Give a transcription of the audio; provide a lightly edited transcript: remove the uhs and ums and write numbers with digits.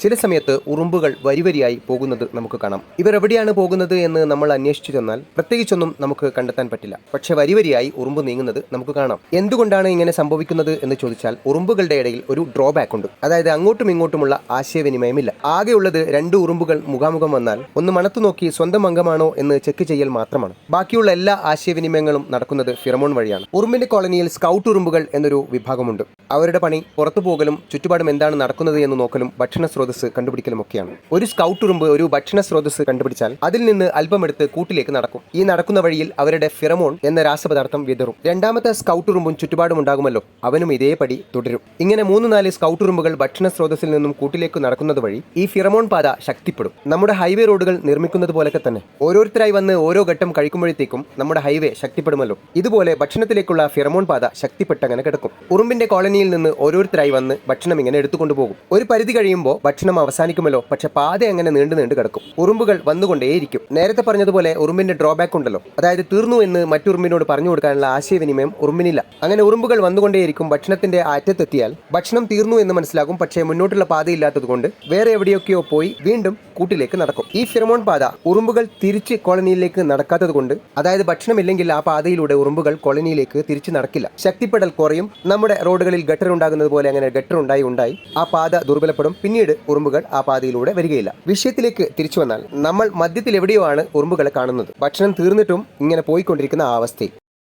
ചില സമയത്ത് ഉറുമ്പുകൾ വരിവരിയായി പോകുന്നത് നമുക്ക് കാണാം. ഇവർ എവിടെയാണ് പോകുന്നത് എന്ന് നമ്മൾ അന്വേഷിച്ചു ചെന്നാൽ പ്രത്യേകിച്ചൊന്നും നമുക്ക് കണ്ടെത്താൻ പറ്റില്ല. പക്ഷെ വരിവരിയായി ഉറുമ്പ് നീങ്ങുന്നത് നമുക്ക് കാണാം. എന്തുകൊണ്ടാണ് ഇങ്ങനെ സംഭവിക്കുന്നത് എന്ന് ചോദിച്ചാൽ ഉറുമ്പുകളുടെ ഇടയിൽ ഒരു ഡ്രോബാക്ക് ഉണ്ട്. അതായത് അങ്ങോട്ടും ഇങ്ങോട്ടുമുള്ള ആശയവിനിമയമില്ല. ആകെയുള്ളത് 2 ഉറുമ്പുകൾ മുഖാമുഖം വന്നാൽ ഒന്ന് മണത്തു നോക്കി സ്വന്തം അംഗമാണോ എന്ന് ചെക്ക് ചെയ്യൽ മാത്രമാണ്. ബാക്കിയുള്ള എല്ലാ ആശയവിനിമയങ്ങളും നടക്കുന്നത് ഫിറമോൺ വഴിയാണ്. ഉറുമ്പിന്റെ കോളനിയിൽ സ്കൗട്ട് ഉറുമ്പുകൾ എന്നൊരു വിഭാഗമുണ്ട്. അവരുടെ പണി പുറത്തു പോകലും ചുറ്റുപാടും എന്താണ് നടക്കുന്നത് എന്ന് നോക്കലും ഭക്ഷണ സ്രോതസ് കണ്ടുപിടിക്കലുമൊക്കെയാണ്. ഒരു സ്കൗട്ട് ഉറുമ്പ് ഒരു ഭക്ഷണ സ്രോതസ് കണ്ടുപിടിച്ചാൽ അതിൽ നിന്ന് അല്പമെടുത്ത് കൂട്ടിലേക്ക് നടക്കും. ഈ നടക്കുന്ന വഴിയിൽ അവരുടെ ഫിറമോൺ എന്ന രാസപദാർത്ഥം വിതറും. രണ്ടാമത്തെ സ്കൗട്ട് ഉറുമ്പും ചുറ്റുപാടും ഉണ്ടാകുമല്ലോ, അവനും ഇതേപടി തുടരും. ഇങ്ങനെ 3-4 സ്കൗട്ട് ഉറുമ്പുകൾ ഭക്ഷണ സ്രോതസ്സിൽ നിന്നും കൂട്ടിലേക്ക് നടക്കുന്നത് വഴി ഈ ഫിറമോൺ പാത ശക്തിപ്പെടും. നമ്മുടെ ഹൈവേ റോഡുകൾ നിർമ്മിക്കുന്നത് പോലൊക്കെ തന്നെ ഓരോരുത്തരായി വന്ന് ഓരോ ഘട്ടം കഴിക്കുമ്പോഴത്തേക്കും നമ്മുടെ ഹൈവേ ശക്തിപ്പെടുമല്ലോ. ഇതുപോലെ ഭക്ഷണത്തിലേക്കുള്ള ഫിറമോൺ പാത ശക്തിപ്പെട്ടങ്ങനെ കിടക്കും. ഉറുമ്പിന്റെ കോളനിയിൽ നിന്ന് ഓരോരുത്തരായി വന്ന് ഭക്ഷണം ഇങ്ങനെ എടുത്തുകൊണ്ടുപോകും. ഒരു പരിധി കഴിയുമ്പോൾ ഭക്ഷണം അവസാനിക്കുമല്ലോ, പക്ഷെ പാത അങ്ങനെ നീണ്ടു കിടക്കും. ഉറുമ്പുകൾ വന്നുകൊണ്ടേയിരിക്കും. നേരത്തെ പറഞ്ഞതുപോലെ ഉറുമ്പിന്റെ ഡ്രോബാക്ക് ഉണ്ടല്ലോ, അതായത് തീർന്നു എന്ന് മറ്റുറുമ്പിനോട് പറഞ്ഞു കൊടുക്കാനുള്ള ആശയവിനിമയം ഉറുമ്പിനില്ല. അങ്ങനെ ഉറുമ്പുകൾ വന്നുകൊണ്ടേയിരിക്കും. ഭക്ഷണത്തിന്റെ അറ്റത്തെത്തിയാൽ ഭക്ഷണം തീർന്നു എന്ന് മനസ്സിലാകും. പക്ഷേ മുന്നോട്ടുള്ള പാതയില്ലാത്തത് കൊണ്ട് വേറെ എവിടെയൊക്കെയോ പോയി വീണ്ടും കൂട്ടിലേക്ക് നടക്കും. ഈ ഫിറമോൺ പാത ഉറുമ്പുകൾ തിരിച്ച് കോളനിയിലേക്ക് നടക്കാത്തത് കൊണ്ട്, അതായത് ഭക്ഷണമില്ലെങ്കിൽ ആ പാതയിലൂടെ ഉറുമ്പുകൾ കോളനിയിലേക്ക് തിരിച്ചു നടക്കില്ല. ശക്തിപ്പെടൽ കുറയും. നമ്മുടെ റോഡുകളിൽ ഗട്ടർ ഉണ്ടാകുന്നത് പോലെ അങ്ങനെ ഗട്ടർ ഉണ്ടായി ആ പാത ദുർബലപ്പെടും. പിന്നീട് ഉറുമ്പുകൾ ആ പാതയിലൂടെ വരികയില്ല. വിഷയത്തിലേക്ക് തിരിച്ചു വന്നാൽ നമ്മൾ മധ്യത്തിൽ എവിടെയോ ആണ് ഉറുമ്പുകളെ കാണുന്നത്. ഭക്ഷണം തീർന്നിട്ടും ഇങ്ങനെ പോയിക്കൊണ്ടിരിക്കുന്ന ആ അവസ്ഥയിൽ